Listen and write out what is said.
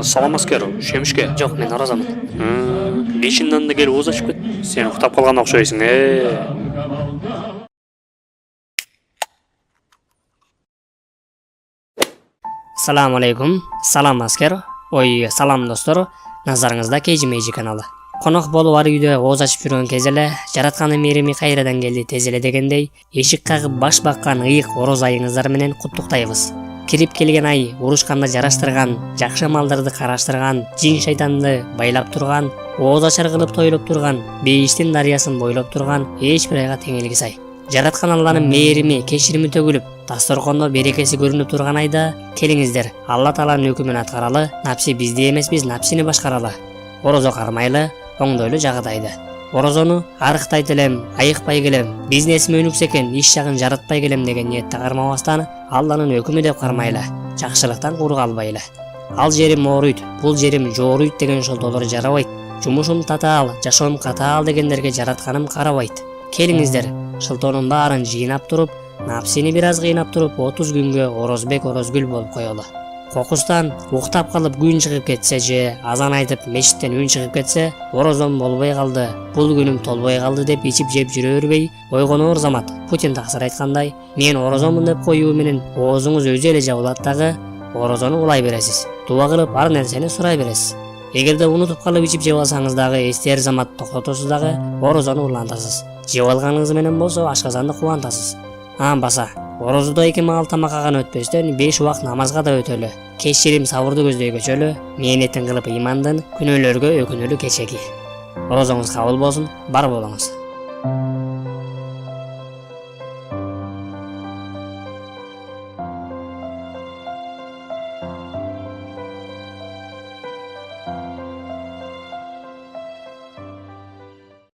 Салам аскер, шемишке? Жок, мен оразамын. Бешинден да келип ооз ачып кет. Сен уктап калган окшойсуң. Салам алейкум. Салам аскер. Ой, салам достор. Назарыңызда KG каналы. Конок болуп ар үйдө ооз ачып жүргөн кез эле жаратканын мээрими кайрадан келди тез эле дегендей, эшик кагып баш баккан ыйык ороз айыңыздар менен куттуктайбыз. Кирип келген ай урушканда жараштырган, жакшы малдарды караштырган, жин шайтанды байлап турган, ооз ачар кылып тойлоп турган, бейиштин дарыясын бойлоп турган эч бир айга теңелгис ай. Жараткан Алланын мээрими, кечирими төгүлүп, дасторкондо берекеси көрүнүп турган айда келиңиздер, Алла Тааланын өкүмүн аткаралы, напси бизди эмес, биз напсини башкаралы. Орозо кармайлы, оңдойлу жагыдайды. Орозону арыктай элем, айыкпай келем, бизнесим өнүксө экен, иш жагын жаратпай келем деген ниетте кармабастан, Алланын өкүмү деп кармайлы, жакшылыктан курук албайлы. Ал жерим ооруйт, бул жерим жооруйт деген шолтолор жарабайт. Жумушум татаал, жашоом катаал дегендерге жаратканым карабайт. Келиңиздер, шылтоонун баарын жыйнап туруп, напсини бир аз кыйнап туруп 30 күнгө орозбек орозгүл болуп коелу. Кокустан уктап калып күн чыгып кетсе же азан айтып мешиттен үн чыгып кетсе, орозом болбой калды, бул күнүм толбой калды деп ичип жеп жүрө бербей, ойгоноор замат. Путин таксыр айткандай, мен орозомун деп коюу менен оозуңуз өзү эле жабылат дагы, орозону улай бересиз. Дуба кылып ар нерсени сурай бересиз. Эгерде унутуп калып ичип жеп алсаңыз дагы, эстер замат токтотосуз дагы, орозону улантасыз. Жеп алганыңыз менен болсо ашказанды кубантасыз. Баса, орозодо 2 маал тамаккаган өтпөстөн 5 убак намазга да өтөлү. Кечирим сабырды көздөй көчөлү, мээнетин кылып ыймандын, күнөөлөргө өкүнөлү кечеги. Орозоңуз кабыл болсун, бар болуңуз.